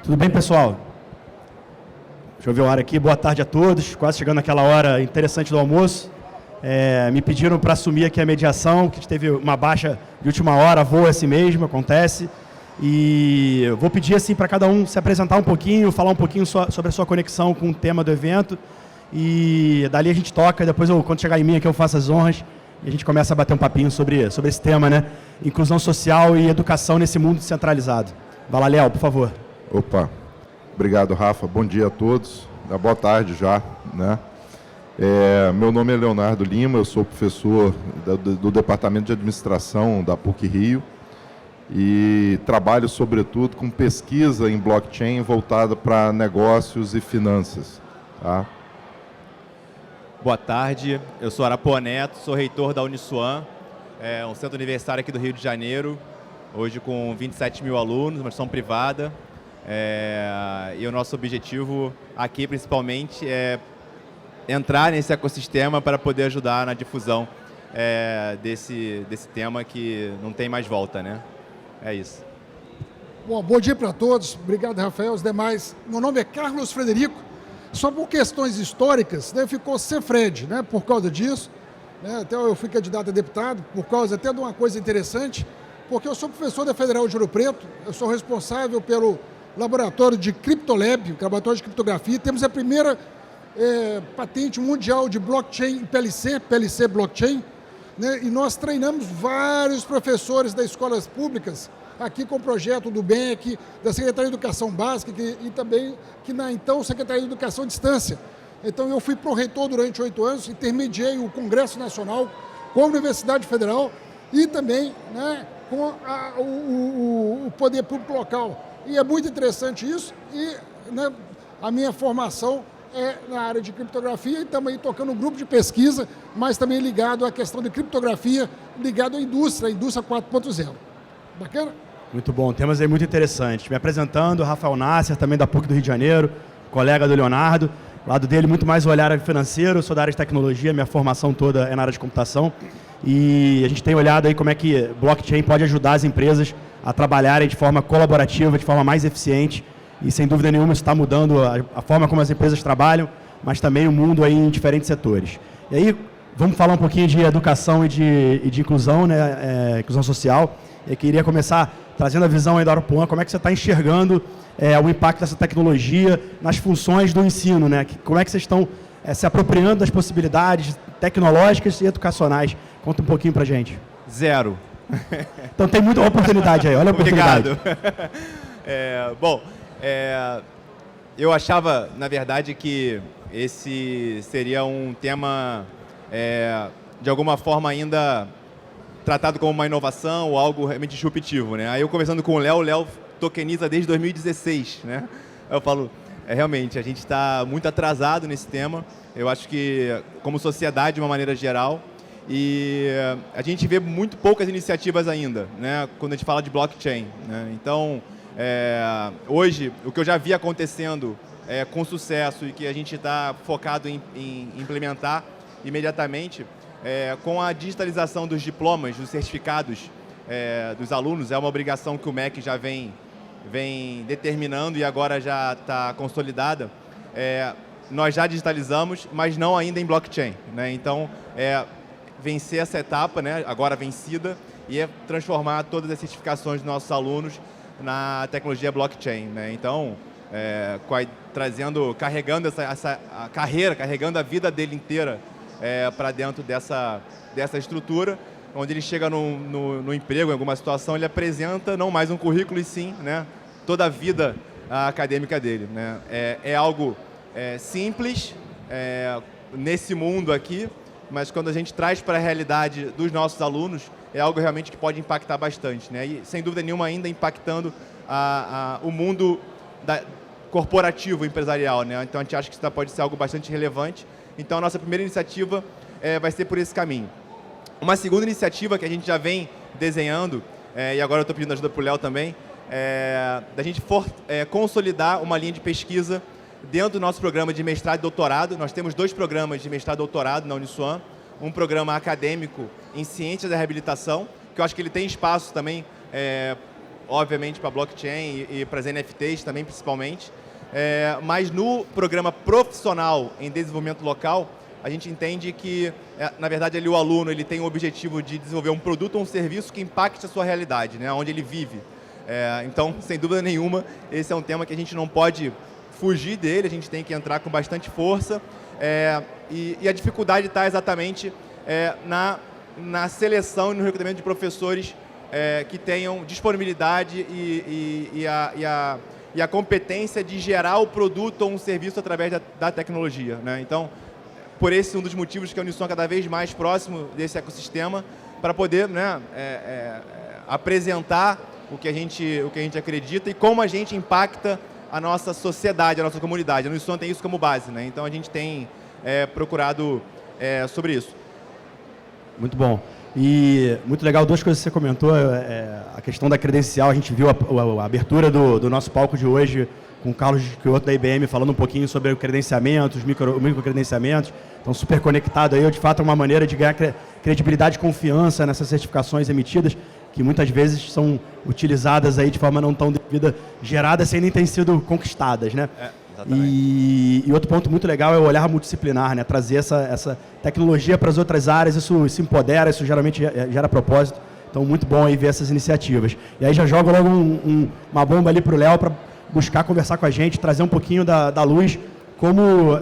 Tudo bem, pessoal? Deixa eu ver o ar aqui. Boa tarde a todos. Quase chegando naquela hora interessante do almoço. Me pediram para assumir aqui a mediação, que teve uma baixa de última hora, voa assim mesmo, acontece. E eu vou pedir assim para cada um se apresentar um pouquinho, falar um pouquinho sobre a sua conexão com o tema do evento. E dali a gente toca, depois quando chegar em mim aqui eu faço as honras e a gente começa a bater um papinho sobre esse tema, né? Inclusão social e educação nesse mundo descentralizado. Vai lá, Léo, por favor. Opa, obrigado, Rafa. Bom dia a todos. Boa tarde já, né? Meu nome é Leonardo Lima, eu sou professor do Departamento de Administração da PUC-Rio e trabalho, sobretudo, com pesquisa em blockchain voltada para negócios e finanças. Tá? Boa tarde, eu sou Arapuã Neto, sou reitor da Uniswan, um centro universitário aqui do Rio de Janeiro, hoje com 27 mil alunos, uma instituição privada. E o nosso objetivo aqui, principalmente, é entrar nesse ecossistema para poder ajudar na difusão desse tema que não tem mais volta, né? É isso. Bom dia para todos. Obrigado, Rafael. Os demais. Meu nome é Carlos Frederico. Só por questões históricas, né, ficou Cefred, né, por causa disso. Né, até eu fui candidato a deputado, por causa até de uma coisa interessante, porque eu sou professor da Federal de Ouro Preto, eu sou responsável pelo laboratório de CryptoLab, laboratório de criptografia. Temos a primeira patente mundial de blockchain PLC Blockchain, né, e nós treinamos vários professores das escolas públicas, aqui com o projeto do BEC, da Secretaria de Educação Básica e também que na então Secretaria de Educação à Distância. Então eu fui pró-reitor durante 8 anos, intermediei o Congresso Nacional com a Universidade Federal e também, né, com o poder público local. E é muito interessante isso e, né, a minha formação é na área de criptografia e também tocando um grupo de pesquisa, mas também ligado à questão de criptografia, ligado à indústria 4.0. Bacana? Muito bom, temas aí muito interessantes. Me apresentando, Rafael Nasser, também da PUC do Rio de Janeiro, colega do Leonardo. Do lado dele, muito mais o olhar financeiro, eu sou da área de tecnologia, minha formação toda é na área de computação. E a gente tem olhado aí como é que blockchain pode ajudar as empresas a trabalharem de forma colaborativa, de forma mais eficiente. E, sem dúvida nenhuma, isso está mudando a forma como as empresas trabalham, mas também o mundo aí em diferentes setores. E aí, vamos falar um pouquinho de educação e de inclusão, né, inclusão social. Eu queria começar trazendo a visão aí da Arapuã, como é que você está enxergando o impacto dessa tecnologia nas funções do ensino, né? Como é que vocês estão se apropriando das possibilidades tecnológicas e educacionais? Conta um pouquinho para a gente. Zero. Então tem muita oportunidade aí, olha a oportunidade. Obrigado. Eu achava, na verdade, que esse seria um tema, de alguma forma, ainda tratado como uma inovação ou algo realmente disruptivo, né? Aí eu conversando com o Léo tokeniza desde 2016, né? Eu falo, realmente, a gente está muito atrasado nesse tema, eu acho que como sociedade, de uma maneira geral, e a gente vê muito poucas iniciativas ainda, né? Quando a gente fala de blockchain, né? Então, hoje, o que eu já vi acontecendo com sucesso e que a gente está focado em implementar imediatamente, com a digitalização dos diplomas, dos certificados dos alunos, é uma obrigação que o MEC já vem determinando e agora já está consolidada. Nós já digitalizamos, mas não ainda em blockchain, né? Então, vencer essa etapa, né, agora vencida, e transformar todas as certificações dos nossos alunos na tecnologia blockchain, né? Então, carregando a carreira, carregando a vida dele inteira para dentro dessa estrutura, onde ele chega no emprego, em alguma situação, ele apresenta não mais um currículo, e sim, né, toda a vida acadêmica dele, né? É algo simples nesse mundo aqui, mas quando a gente traz para a realidade dos nossos alunos, é algo realmente que pode impactar bastante, né? E, sem dúvida nenhuma, ainda impactando o mundo corporativo, empresarial, né? Então, a gente acha que isso pode ser algo bastante relevante. Então, a nossa primeira iniciativa vai ser por esse caminho. Uma segunda iniciativa que a gente já vem desenhando, e agora eu estou pedindo ajuda para o Léo também, da gente consolidar uma linha de pesquisa dentro do nosso programa de mestrado e doutorado. Nós temos 2 programas de mestrado e doutorado na Uniswan, um programa acadêmico em ciências da reabilitação, que eu acho que ele tem espaço também obviamente, para blockchain e para as NFTs também, principalmente. Mas no programa profissional em desenvolvimento local, a gente entende que, na verdade, ali o aluno ele tem o objetivo de desenvolver um produto ou um serviço que impacte a sua realidade, né, onde ele vive. Então, sem dúvida nenhuma, esse é um tema que a gente não pode fugir dele, a gente tem que entrar com bastante força. E a dificuldade está exatamente na seleção e no recrutamento de professores que tenham disponibilidade e a competência de gerar o produto ou um serviço através da tecnologia, né? Então, por esse um dos motivos que a Uniswan é cada vez mais próximo desse ecossistema para poder, né, apresentar o que a gente acredita e como a gente impacta a nossa sociedade, a nossa comunidade. A Uniswan tem isso como base, né? Então a gente tem procurado sobre isso. Muito bom. E muito legal, duas coisas que você comentou, a questão da credencial, a gente viu a abertura do nosso palco de hoje com o Carlos Kioto da IBM falando um pouquinho sobre o credenciamento, os microcredenciamentos, então super conectado aí, de fato é uma maneira de ganhar credibilidade e confiança nessas certificações emitidas, que muitas vezes são utilizadas aí de forma não tão devida, geradas sem nem terem sido conquistadas, né? E outro ponto muito legal é o olhar multidisciplinar, né? Trazer essa tecnologia para as outras áreas, isso se empodera, isso geralmente gera propósito. Então, muito bom aí ver essas iniciativas. E aí já jogo logo uma bomba ali para o Léo para buscar conversar com a gente, trazer um pouquinho da luz, como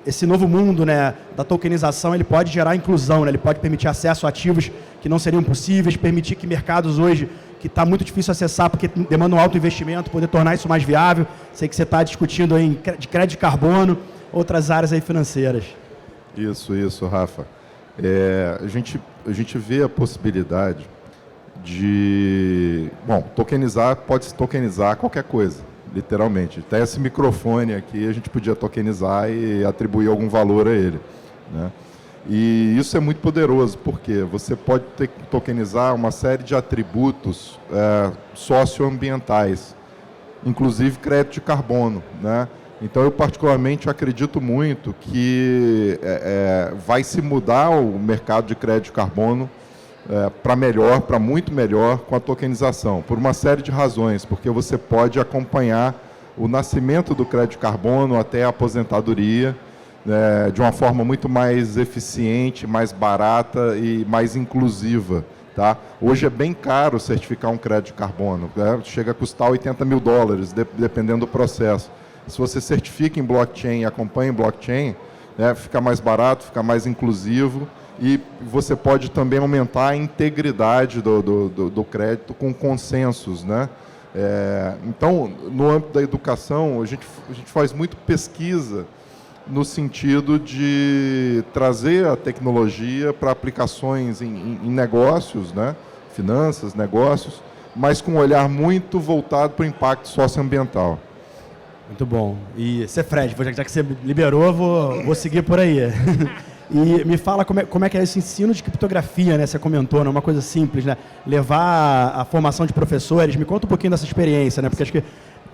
esse novo mundo, né, da tokenização, ele pode gerar inclusão, né? Ele pode permitir acesso a ativos que não seriam possíveis, permitir que mercados hoje que está muito difícil acessar porque demanda um alto investimento, poder tornar isso mais viável. Sei que você está discutindo aí de crédito de carbono, outras áreas aí financeiras. Isso, Rafa. A gente vê a possibilidade de... Bom, pode-se tokenizar qualquer coisa, literalmente. Até esse microfone aqui a gente podia tokenizar e atribuir algum valor a ele, né? E isso é muito poderoso, porque você pode tokenizar uma série de atributos socioambientais, inclusive crédito de carbono, né? Então, eu particularmente acredito muito que vai se mudar o mercado de crédito de carbono para melhor, para muito melhor com a tokenização, por uma série de razões, porque você pode acompanhar o nascimento do crédito de carbono até a aposentadoria, de uma forma muito mais eficiente, mais barata e mais inclusiva. Tá? Hoje é bem caro certificar um crédito de carbono, né? Chega a custar $80 mil, dependendo do processo. Se você certifica em blockchain e acompanha em blockchain, né, fica mais barato, fica mais inclusivo e você pode também aumentar a integridade do crédito com consensos, né? Então, no âmbito da educação, a gente faz muito pesquisa no sentido de trazer a tecnologia para aplicações em negócios, né? Finanças, negócios, mas com um olhar muito voltado para o impacto socioambiental. Muito bom. E Fred, já que você liberou, vou seguir por aí. E me fala como é que é esse ensino de criptografia, né? Você comentou, né? Uma coisa simples, né? Levar a formação de professores. Me conta um pouquinho dessa experiência, né? Porque acho que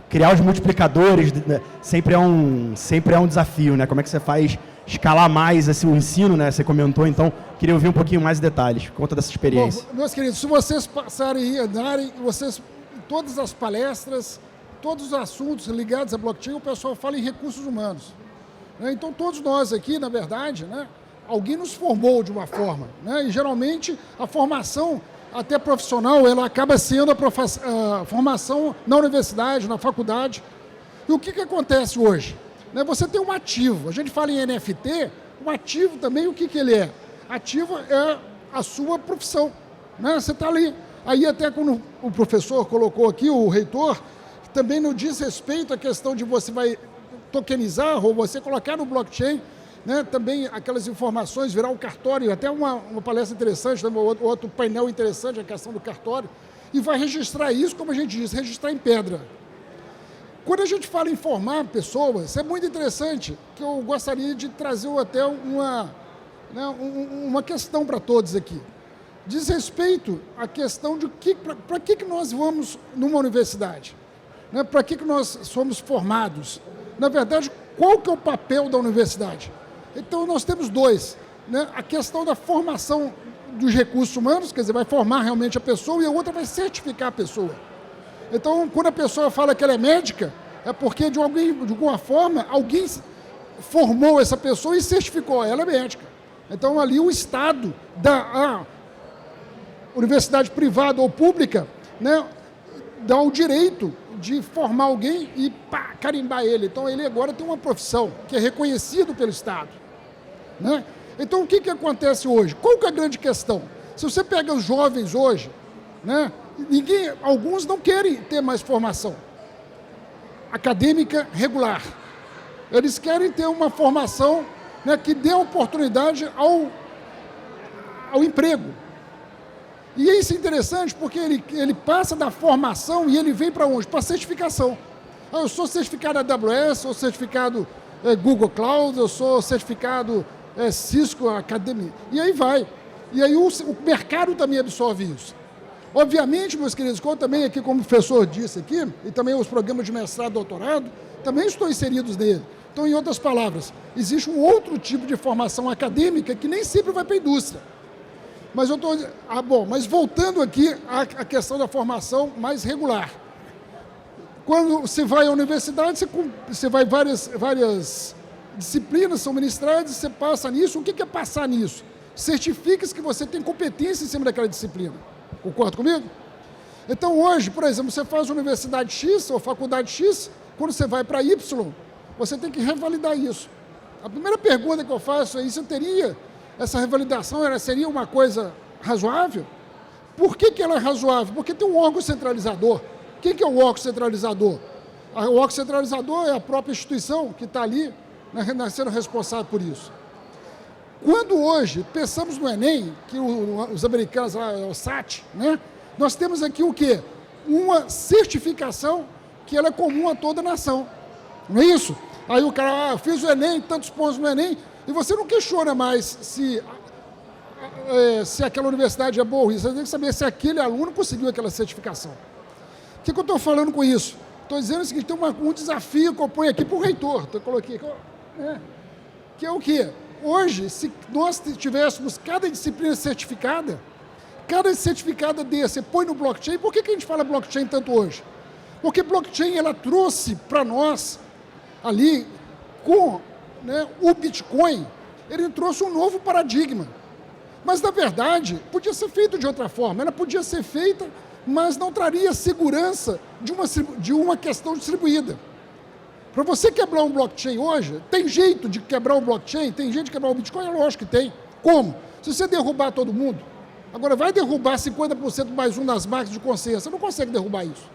criar os multiplicadores, né, sempre é um desafio, né? Como é que você faz escalar mais assim, o ensino, né? Você comentou, então queria ouvir um pouquinho mais de detalhes. Conta dessa experiência. Bom, meus queridos, se vocês passarem e andarem, todas as palestras, todos os assuntos ligados à blockchain, o pessoal fala em recursos humanos, né? Então todos nós aqui, na verdade, né, alguém nos formou de uma forma, né? E geralmente a formação até profissional, ela acaba sendo a formação na universidade, na faculdade. E o que acontece hoje? Né, você tem um ativo, a gente fala em NFT, um ativo também, o que ele é? Ativo é a sua profissão, né? Você está ali. Aí até quando o professor colocou aqui, o reitor, também não diz respeito à questão de você vai tokenizar ou você colocar no blockchain, né, também aquelas informações, virar um cartório, até uma palestra interessante, outro painel interessante, a questão do cartório, e vai registrar isso, como a gente diz, registrar em pedra. Quando a gente fala em formar pessoas, é muito interessante, que eu gostaria de trazer até uma questão para todos aqui. Diz respeito à questão de para que nós vamos numa universidade, né? Para que nós somos formados. Na verdade, qual que é o papel da universidade? Então, nós temos dois, né? A questão da formação dos recursos humanos, quer dizer, vai formar realmente a pessoa, e a outra vai certificar a pessoa. Então, quando a pessoa fala que ela é médica, é porque de alguma forma alguém formou essa pessoa e certificou ela é médica. Então, ali o Estado da universidade privada ou pública, né, dá o direito de formar alguém e carimbar ele. Então, ele agora tem uma profissão que é reconhecida pelo Estado. Né? Então, o que acontece hoje? Qual que é a grande questão? Se você pega os jovens hoje, né, alguns não querem ter mais formação acadêmica regular. Eles querem ter uma formação, né, que dê oportunidade ao emprego. E isso é interessante porque ele passa da formação e ele vem para onde? Para a certificação. Eu sou certificado AWS, sou certificado Google Cloud, eu sou certificado Cisco Academy. E aí vai. E aí o mercado também absorve isso. Obviamente, meus queridos, como também aqui, como o professor disse aqui, e também os programas de mestrado e doutorado, também estão inseridos nele. Então, em outras palavras, existe um outro tipo de formação acadêmica que nem sempre vai para a indústria. Mas eu estou... mas voltando aqui à questão da formação mais regular. Quando você vai à universidade, você vai várias disciplinas são ministradas, você passa nisso. O que é passar nisso? Certifica-se que você tem competência em cima daquela disciplina. Concorda comigo? Então, hoje, por exemplo, você faz universidade X ou faculdade X, quando você vai para Y, você tem que revalidar isso. A primeira pergunta que eu faço é: você teria essa revalidação, ela seria uma coisa razoável? Por que ela é razoável? Porque tem um órgão centralizador. Quem que é o órgão centralizador? O órgão centralizador é a própria instituição que está ali, né, sendo responsável por isso. Quando hoje pensamos no Enem, que os americanos, o SAT, né, nós temos aqui o quê? Uma certificação que ela é comum a toda a nação. Não é isso? Aí o cara, eu fiz o Enem, tantos pontos no Enem, e você não questiona mais se aquela universidade é boa ou ruim. Você tem que saber se aquele aluno conseguiu aquela certificação. O que eu estou falando com isso? Estou dizendo o seguinte: tem um desafio que eu ponho aqui para o reitor. Eu coloquei aqui, que é o quê? Hoje, se nós tivéssemos cada disciplina certificada, cada certificada você põe no blockchain. Por que a gente fala blockchain tanto hoje? Porque blockchain ela trouxe para nós, ali, com, né, o Bitcoin, ele trouxe um novo paradigma. Mas, na verdade, podia ser feito de outra forma. Ela podia ser feita, mas não traria segurança de uma questão distribuída. Para você quebrar um blockchain hoje, tem jeito de quebrar um blockchain? Tem jeito de quebrar o Bitcoin? É lógico que tem. Como? Se você derrubar todo mundo, agora vai derrubar 50% mais um das máquinas de consciência, você não consegue derrubar isso.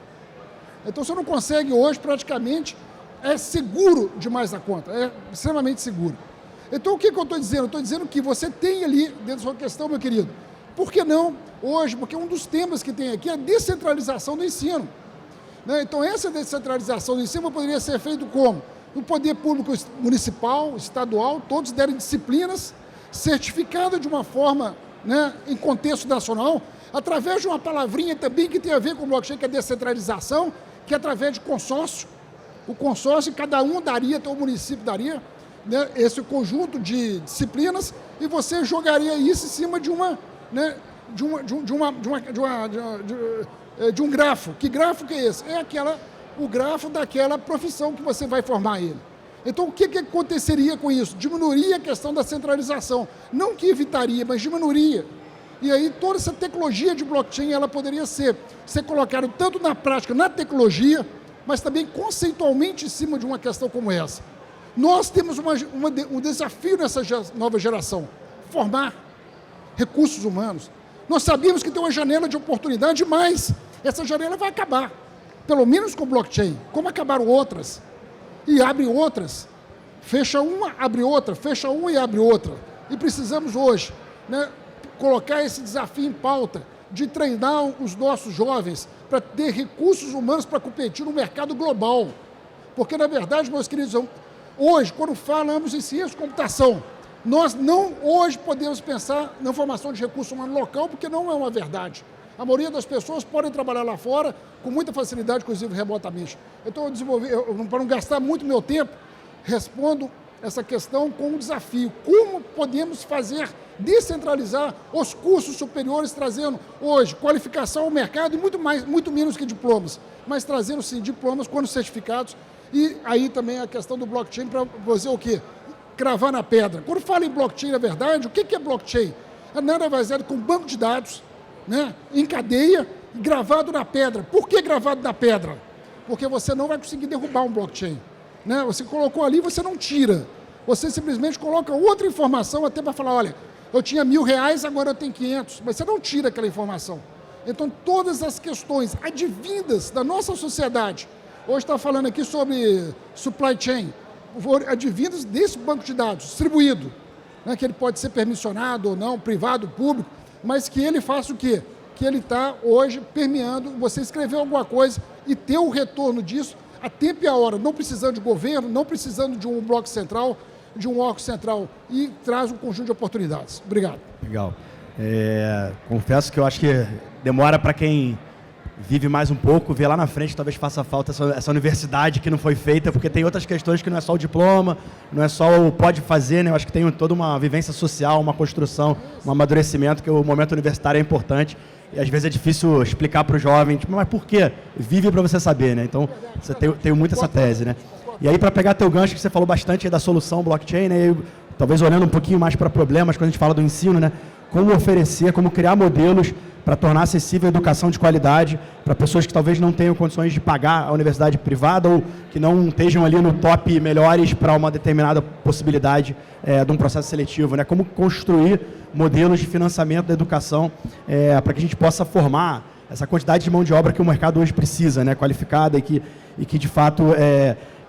Então você não consegue hoje, praticamente, é seguro demais da conta, é extremamente seguro. Então o que eu estou dizendo? Eu estou dizendo que você tem ali, dentro da sua questão, meu querido, por que não hoje? Porque um dos temas que tem aqui é a descentralização do ensino. Então, essa descentralização do ensino poderia ser feita como? No poder público municipal, estadual, todos derem disciplinas certificadas de uma forma, né, em contexto nacional, através de uma palavrinha também que tem a ver com o blockchain, que é a descentralização, que é através de consórcio. O consórcio, cada um daria, até o município daria, né, esse conjunto de disciplinas, e você jogaria isso em cima de uma, né, de um grafo. Que grafo que é esse? É o grafo daquela profissão que você vai formar ele. Então, o que aconteceria com isso? Diminuiria a questão da centralização. Não que evitaria, mas diminuiria. E aí, toda essa tecnologia de blockchain, ela poderia ser colocada tanto na prática, na tecnologia, mas também conceitualmente em cima de uma questão como essa. Nós temos um desafio nessa nova geração: formar recursos humanos. Nós sabemos que tem uma janela de oportunidade, mas essa janela vai acabar, pelo menos com o blockchain, como acabaram outras, e abre outras, fecha uma, abre outra, fecha uma e abre outra. E precisamos hoje, né, colocar esse desafio em pauta, de treinar os nossos jovens para ter recursos humanos para competir no mercado global. Porque, na verdade, meus queridos, hoje, quando falamos em ciência de computação, nós não hoje podemos pensar na formação de recurso humano local, porque não é uma verdade. A maioria das pessoas podem trabalhar lá fora com muita facilidade, inclusive remotamente. Então, para não gastar muito meu tempo, respondo essa questão com um desafio. Como podemos fazer descentralizar os cursos superiores, trazendo hoje qualificação ao mercado e muito menos que diplomas, mas trazendo sim diplomas quando certificados. E aí também a questão do blockchain para fazer o quê? Cravar na pedra. Quando fala em blockchain, na verdade, o que é blockchain? É nada mais é do que um banco de dados, né, em cadeia, gravado na pedra. Por que gravado na pedra? Porque você não vai conseguir derrubar um blockchain. Né? Você colocou ali, você não tira. Você simplesmente coloca outra informação até para falar, olha, eu tinha R$1.000, agora eu tenho 500, mas você não tira aquela informação. Então, todas as questões advindas da nossa sociedade, hoje está falando aqui sobre supply chain, advindas desse banco de dados, distribuído, né, que ele pode ser permissionado ou não, privado, público, mas que ele faça o quê? Que ele está hoje permeando, você escrever alguma coisa e ter o retorno disso a tempo e a hora, não precisando de governo, não precisando de um bloco central, de um órgão central, e traz um conjunto de oportunidades. Obrigado. Legal. Confesso que eu acho que demora para quem vive mais um pouco, ver lá na frente, talvez faça falta essa universidade que não foi feita, porque tem outras questões que não é só o diploma, não é só o pode fazer, né? Eu acho que tem toda uma vivência social, uma construção, um amadurecimento, que o momento universitário é importante. E às vezes é difícil explicar para o jovem, tipo, mas por quê? Vive para você saber, né? Então, você tem muito essa tese, né? E aí, para pegar teu gancho, que você falou bastante da solução blockchain, né? E, talvez olhando um pouquinho mais para problemas, quando a gente fala do ensino, né? Como oferecer, como criar modelos para tornar acessível a educação de qualidade para pessoas que talvez não tenham condições de pagar a universidade privada ou que não estejam ali no top melhores para uma determinada possibilidade de um processo seletivo, né? Como construir modelos de financiamento da educação para que a gente possa formar essa quantidade de mão de obra que o mercado hoje precisa, né? Qualificada e que de fato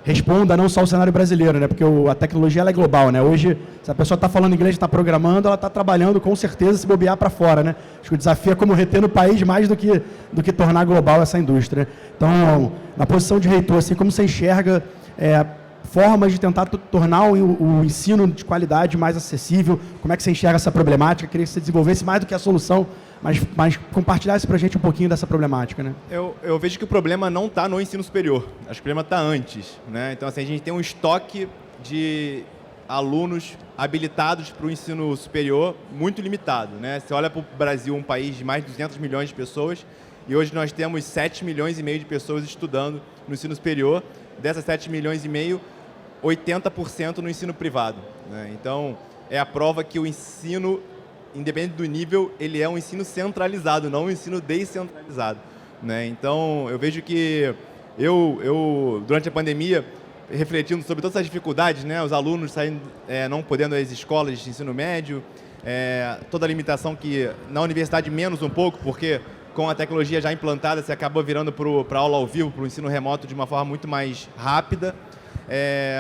responda não só ao cenário brasileiro, né? Porque a tecnologia ela é global, né? Hoje, se a pessoa está falando inglês, está programando, ela está trabalhando com certeza se bobear para fora, né? Acho que o desafio é como reter no país mais do que tornar global essa indústria. Então, na posição de reitor, assim, como você enxerga formas de tentar tornar o ensino de qualidade mais acessível? Como é que você enxerga essa problemática? Queria que você desenvolvesse mais do que a solução, mas compartilhasse para a gente um pouquinho dessa problemática, né? Eu vejo que o problema não está no ensino superior. Acho que o problema está antes, né? Então, assim, a gente tem um estoque de alunos habilitados para o ensino superior muito limitado, né? Você olha para o Brasil, um país de mais de 200 milhões de pessoas, e hoje nós temos 7,5 milhões de pessoas estudando no ensino superior. Dessas 7,5 milhões, 80% no ensino privado, né? Então, é a prova que o ensino, independente do nível, ele é um ensino centralizado, não um ensino descentralizado, né? Então, eu vejo que durante a pandemia, refletindo sobre todas as dificuldades, né? Os alunos saindo, não podendo ir às escolas de ensino médio, toda a limitação que na universidade menos um pouco, porque com a tecnologia já implantada, você acabou virando para aula ao vivo, para o ensino remoto de uma forma muito mais rápida.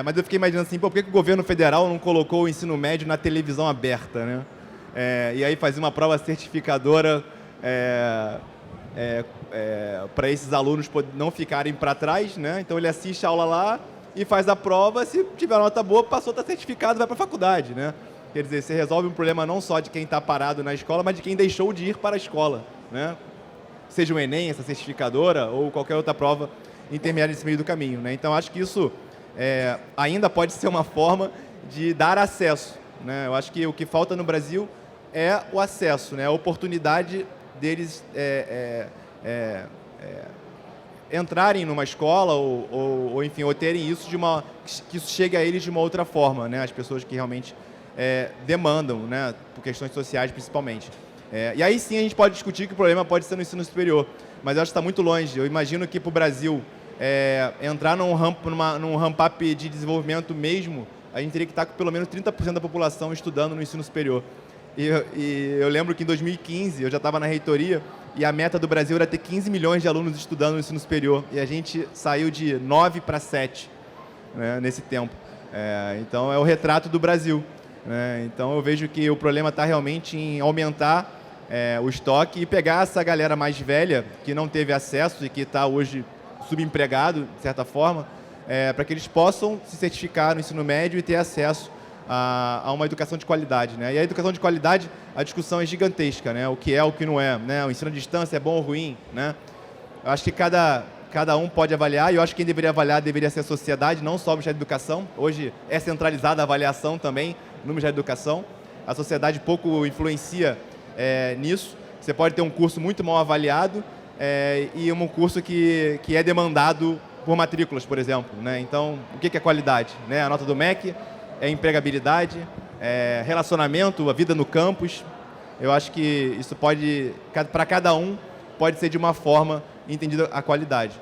Mas eu fiquei imaginando assim, por que o governo federal não colocou o ensino médio na televisão aberta, né? E aí fazer uma prova certificadora para esses alunos não ficarem para trás, né? Então ele assiste a aula lá e faz a prova, se tiver nota boa, passou, está certificado, vai para a faculdade, né? Quer dizer, você resolve um problema não só de quem está parado na escola, mas de quem deixou de ir para a escola, né? Seja o Enem, essa certificadora, ou qualquer outra prova intermediária nesse meio do caminho, né? Então, acho que isso ainda pode ser uma forma de dar acesso, né? Eu acho que o que falta no Brasil é o acesso, né? A oportunidade deles entrarem numa escola ou enfim, ou terem isso que isso chegue a eles de uma outra forma, né? As pessoas que realmente demandam, né? Por questões sociais, principalmente. E aí sim a gente pode discutir que o problema pode ser no ensino superior, mas eu acho que está muito longe. Eu imagino que para o Brasil entrar num ramp-up de desenvolvimento mesmo, a gente teria que estar com pelo menos 30% da população estudando no ensino superior. E eu lembro que em 2015 eu já estava na reitoria e a meta do Brasil era ter 15 milhões de alunos estudando no ensino superior, e a gente saiu de 9 para 7, né, nesse tempo. Então é o retrato do Brasil, né? Então eu vejo que o problema está realmente em aumentar o estoque e pegar essa galera mais velha que não teve acesso e que está hoje subempregado, de certa forma, para que eles possam se certificar no ensino médio e ter acesso a uma educação de qualidade, né? E a educação de qualidade, a discussão é gigantesca, né? O que é, o que não é, né? O ensino à distância é bom ou ruim, né? Eu acho que cada cada um pode avaliar, e eu acho que quem deveria avaliar deveria ser a sociedade, não só o Ministério da Educação. Hoje é centralizada a avaliação também no Ministério da Educação. A sociedade pouco influencia nisso. Você pode ter um curso muito mal avaliado e um curso que é demandado por matrículas, por exemplo, né? Então, o que é qualidade? Né? A nota do MEC é empregabilidade, relacionamento, a vida no campus. Eu acho que isso pode, para cada um, pode ser de uma forma entendida a qualidade.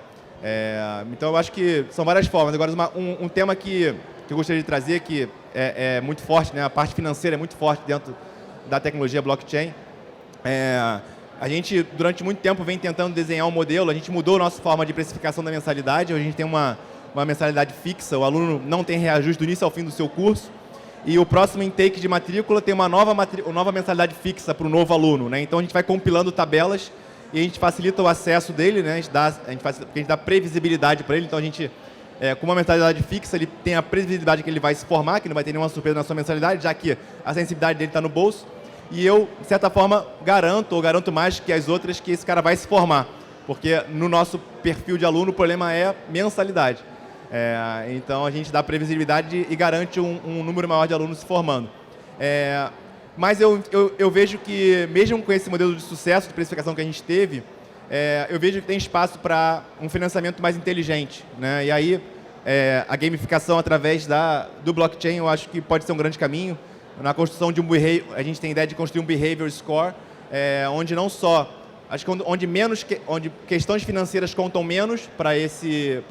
Então, eu acho que são várias formas. Agora, um tema que eu gostaria de trazer, que é muito forte, né? A parte financeira é muito forte dentro da tecnologia blockchain. A gente, durante muito tempo, vem tentando desenhar um modelo. A gente mudou a nossa forma de precificação da mensalidade. Hoje a gente tem uma mensalidade fixa. O aluno não tem reajuste do início ao fim do seu curso. E o próximo intake de matrícula tem uma nova mensalidade fixa para o novo aluno, né? Então, a gente vai compilando tabelas e a gente facilita o acesso dele, né? A gente dá previsibilidade para ele. Então, a gente, com uma mensalidade fixa, ele tem a previsibilidade que ele vai se formar, que não vai ter nenhuma surpresa na sua mensalidade, já que a sensibilidade dele está no bolso. E eu, de certa forma, garanto mais que as outras, que esse cara vai se formar. Porque no nosso perfil de aluno, o problema é mensalidade. Então, a gente dá previsibilidade e garante um número maior de alunos se formando. Mas eu vejo que, mesmo com esse modelo de sucesso de precificação que a gente teve, eu vejo que tem espaço para um financiamento mais inteligente, né? E aí, a gamificação através do blockchain, eu acho que pode ser um grande caminho. Na construção de a gente tem a ideia de construir um behavior score, onde não só, acho que onde questões financeiras contam menos para esse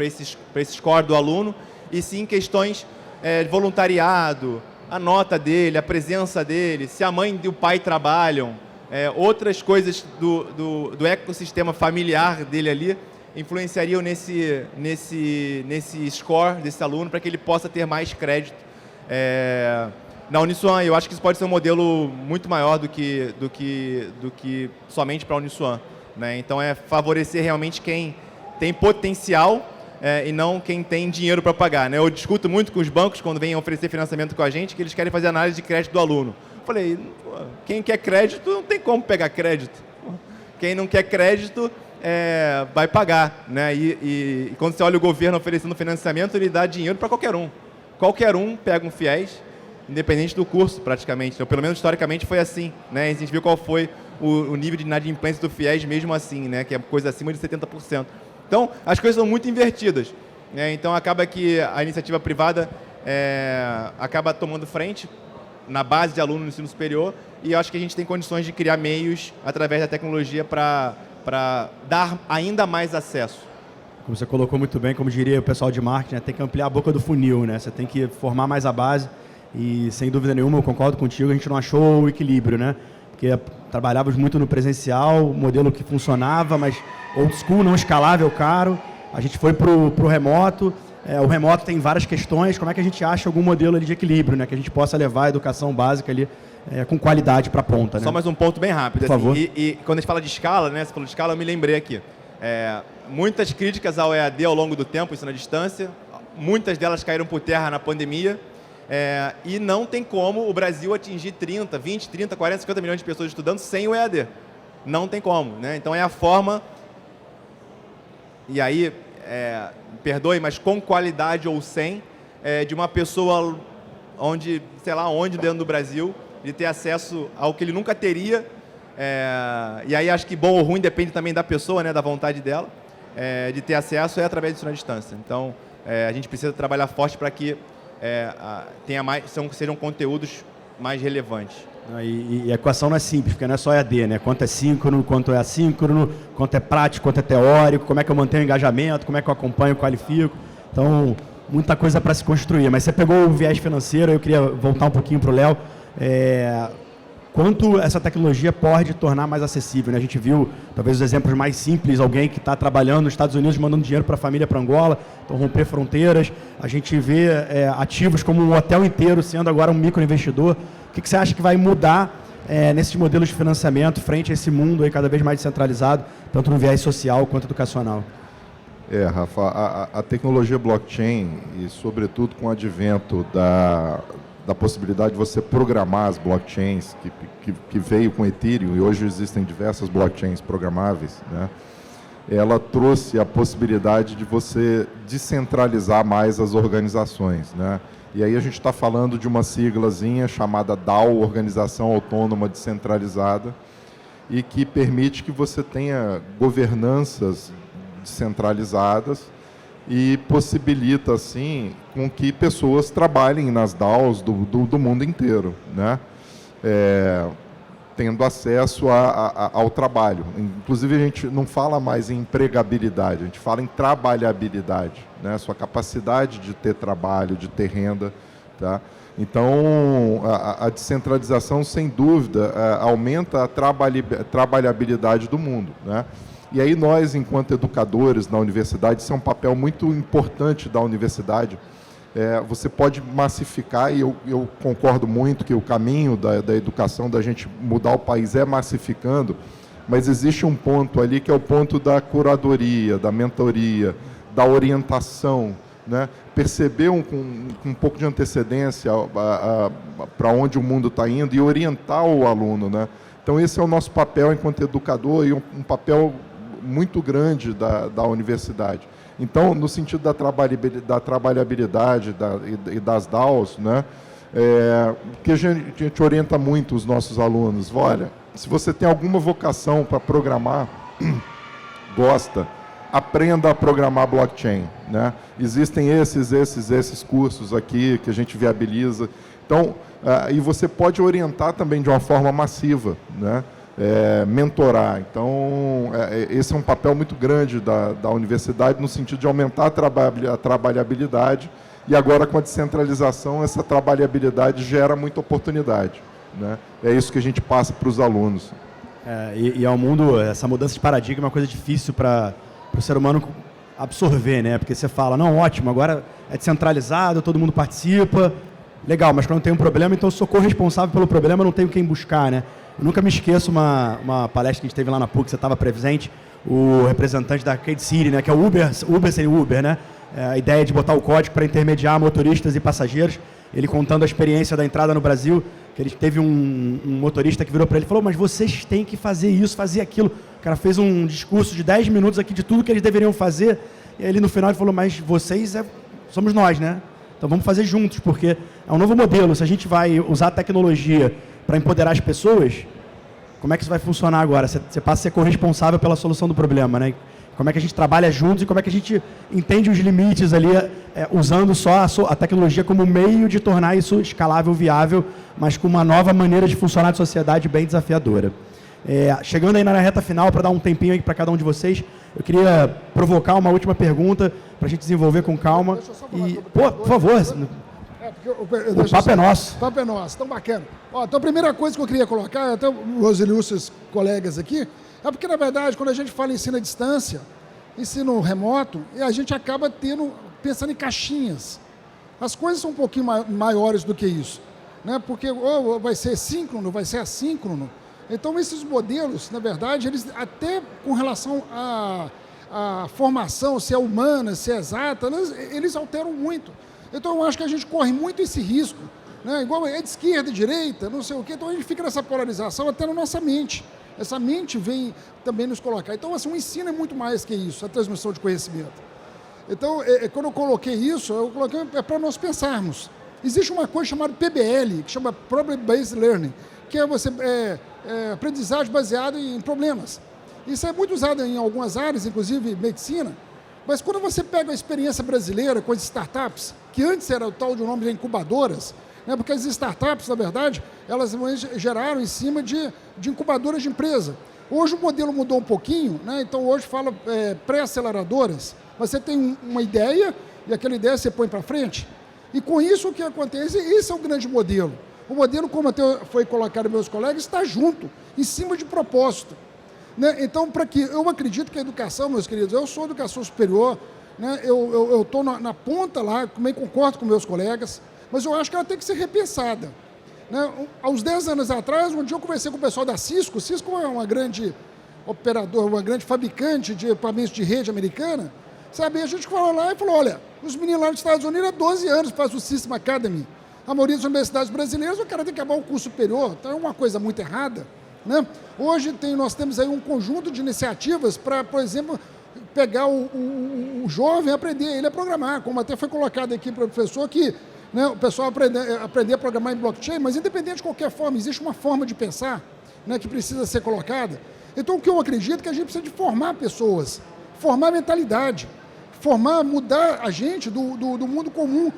score do aluno, e sim questões de voluntariado, a nota dele, a presença dele, se a mãe e o pai trabalham, outras coisas do ecossistema familiar dele ali influenciariam nesse score desse aluno para que ele possa ter mais crédito. Na Uniswan, eu acho que isso pode ser um modelo muito maior do que somente para a Uniswan, né? Então, favorecer realmente quem tem potencial e não quem tem dinheiro para pagar, né? Eu discuto muito com os bancos, quando vêm oferecer financiamento com a gente, que eles querem fazer análise de crédito do aluno. Falei, quem quer crédito não tem como pegar crédito. Quem não quer crédito vai pagar, né? E quando você olha o governo oferecendo financiamento, ele dá dinheiro para qualquer um. Qualquer um pega um FIES, independente do curso, praticamente. Então, pelo menos, historicamente, foi assim, né? A gente viu qual foi o nível de inadimplência do FIES mesmo assim, né? Que é coisa acima de 70%. Então, as coisas são muito invertidas, né? Então, acaba que a iniciativa privada acaba tomando frente na base de aluno no ensino superior, e eu acho que a gente tem condições de criar meios, através da tecnologia, para dar ainda mais acesso. Como você colocou muito bem, como diria o pessoal de marketing, né? Tem que ampliar a boca do funil, né? Você tem que formar mais a base. E, sem dúvida nenhuma, eu concordo contigo, a gente não achou o equilíbrio, né? Porque trabalhávamos muito no presencial, modelo que funcionava, mas old school, não escalável, caro. A gente foi para o remoto. O remoto tem várias questões. Como é que a gente acha algum modelo ali de equilíbrio, né? Que a gente possa levar a educação básica ali com qualidade para a ponta, né? Só mais um ponto bem rápido. Por favor. E quando a gente fala de escala, né? Você falou de escala, eu me lembrei aqui. Muitas críticas ao EAD ao longo do tempo, ensino à distância. Muitas delas caíram por terra na pandemia. E não tem como o Brasil atingir 20, 30, 40, 50 milhões de pessoas estudando sem o EAD. Não tem como, né? Então, é a forma, e aí, perdoe, mas com qualidade ou sem, de uma pessoa onde dentro do Brasil, de ter acesso ao que ele nunca teria. E aí, acho que bom ou ruim depende também da pessoa, né, da vontade dela, de ter acesso através do ensino à distância. Então, a gente precisa trabalhar forte para que sejam conteúdos mais relevantes. E a equação não é simples, porque não é só EAD, né? Quanto é síncrono, quanto é assíncrono, quanto é prático, quanto é teórico, como é que eu mantenho o engajamento, como é que eu acompanho, qualifico. Então, muita coisa para se construir. Mas você pegou o viés financeiro, eu queria voltar um pouquinho para o Léo. Quanto essa tecnologia pode tornar mais acessível, né? A gente viu, talvez, os exemplos mais simples, alguém que está trabalhando nos Estados Unidos, mandando dinheiro para a família para Angola, então romper fronteiras. A gente vê ativos como um hotel inteiro sendo agora um microinvestidor. O que você acha que vai mudar nesses modelos de financiamento frente a esse mundo aí cada vez mais descentralizado, tanto no viés social quanto educacional? Rafa, a tecnologia blockchain, e sobretudo com o advento da possibilidade de você programar as blockchains, que veio com Ethereum, e hoje existem diversas blockchains programáveis, né? ela trouxe a possibilidade de você descentralizar mais as organizações, né? E aí a gente está falando de uma siglazinha chamada DAO, Organização Autônoma Descentralizada, e que permite que você tenha governanças descentralizadas e possibilita, assim, com que pessoas trabalhem nas DAOs do mundo inteiro, né? Tendo acesso ao trabalho. Inclusive, a gente não fala mais em empregabilidade, a gente fala em trabalhabilidade, né? Sua capacidade de ter trabalho, de ter renda, tá? Então, a descentralização, sem dúvida, aumenta a trabalhabilidade do mundo, né? E aí nós, enquanto educadores na universidade, isso é um papel muito importante da universidade. Você pode massificar, e eu concordo muito que o caminho da educação, da gente mudar o país, é massificando, mas existe um ponto ali que é o ponto da curadoria, da mentoria, da orientação, né? Perceber com um pouco de antecedência para onde o mundo está indo e orientar o aluno, né? Então, esse é o nosso papel enquanto educador e um papel muito grande da universidade. Então, no sentido da trabalhabilidade e das DAOs, né, que a gente orienta muito os nossos alunos. Olha, se você tem alguma vocação para programar, gosta, aprenda a programar blockchain, né? Existem esses cursos aqui que a gente viabiliza. Então, e você pode orientar também de uma forma massiva, né? Mentorar. Então, esse é um papel muito grande da universidade no sentido de aumentar a trabalhabilidade, e agora com a descentralização essa trabalhabilidade gera muita oportunidade, né? É isso que a gente passa para os alunos. E ao mundo, essa mudança de paradigma é uma coisa difícil para o ser humano absorver, né? Porque você fala, não, ótimo, agora é descentralizado, todo mundo participa, legal, mas quando tem um problema, então eu sou corresponsável pelo problema, não tenho quem buscar, né? Eu nunca me esqueço uma palestra que a gente teve lá na PUC, você estava presente, o representante da Arcade City, né, que é o Uber sem Uber, né? A ideia de botar o código para intermediar motoristas e passageiros. Ele contando a experiência da entrada no Brasil, que ele teve um motorista que virou para ele e falou, mas vocês têm que fazer isso, fazer aquilo. O cara fez um discurso de 10 minutos aqui de tudo que eles deveriam fazer, e ele no final ele falou, mas vocês somos nós, né? Então vamos fazer juntos, porque é um novo modelo. Se a gente vai usar a tecnologia para empoderar as pessoas, como é que isso vai funcionar agora? Você passa a ser corresponsável pela solução do problema, né? Como é que a gente trabalha juntos e como é que a gente entende os limites ali, usando só a tecnologia como meio de tornar isso escalável, viável, mas com uma nova maneira de funcionar de sociedade bem desafiadora. Chegando aí na reta final, para dar um tempinho aí para cada um de vocês, eu queria provocar uma última pergunta para a gente desenvolver com calma. Por favor, o papo é nosso. O papo é nosso, tão bacana. Então a primeira coisa que eu queria colocar, até os ilustres colegas aqui, é porque, na verdade, quando a gente fala em ensino à distância, ensino remoto, a gente acaba pensando em caixinhas. As coisas são um pouquinho maiores do que isso, né? Porque ou vai ser síncrono, vai ser assíncrono. Então, esses modelos, na verdade, eles até com relação à formação, se é humana, se é exata, eles alteram muito. Então, eu acho que a gente corre muito esse risco, né? Igual é de esquerda e direita, não sei o quê. Então, a gente fica nessa polarização até na nossa mente. Essa mente vem também nos colocar. Então, assim, o ensino é muito mais que isso, a transmissão de conhecimento. Então, quando eu coloquei isso, eu coloquei para nós pensarmos. Existe uma coisa chamada PBL, que chama Problem Based Learning, que é aprendizagem baseada em problemas. Isso é muito usado em algumas áreas, inclusive medicina. Mas quando você pega a experiência brasileira com as startups, que antes era o tal de nome de incubadoras, né, porque as startups, na verdade, elas geraram em cima de incubadoras de empresa. Hoje o modelo mudou um pouquinho, né, então hoje fala pré-aceleradoras. Você tem uma ideia e aquela ideia você põe para frente. E com isso o que acontece? Esse é o grande modelo. O modelo, como até foi colocado meus colegas, está junto, em cima de propósito. Né? Então, eu acredito que a educação, meus queridos, eu sou educação superior, né? Eu estou na ponta lá, também concordo com meus colegas, mas eu acho que ela tem que ser repensada. Né? Há uns 10 anos atrás, um dia eu conversei com o pessoal da Cisco. Cisco é uma grande operadora, uma grande fabricante de equipamentos de rede americana. Sabe? E a gente falou lá e falou, olha, os meninos lá nos Estados Unidos há 12 anos fazem o System Academy. A maioria das universidades brasileiras, o cara tem que acabar o curso superior, então é uma coisa muito errada. né? Hoje nós temos aí um conjunto de iniciativas para, por exemplo, pegar o jovem e aprender ele a programar, como até foi colocado aqui para o professor, que, né, o pessoal aprender a programar em blockchain, mas independente de qualquer forma, existe uma forma de pensar, né, que precisa ser colocada. Então, o que eu acredito é que a gente precisa de formar pessoas, formar mentalidade, mudar a gente do mundo comum,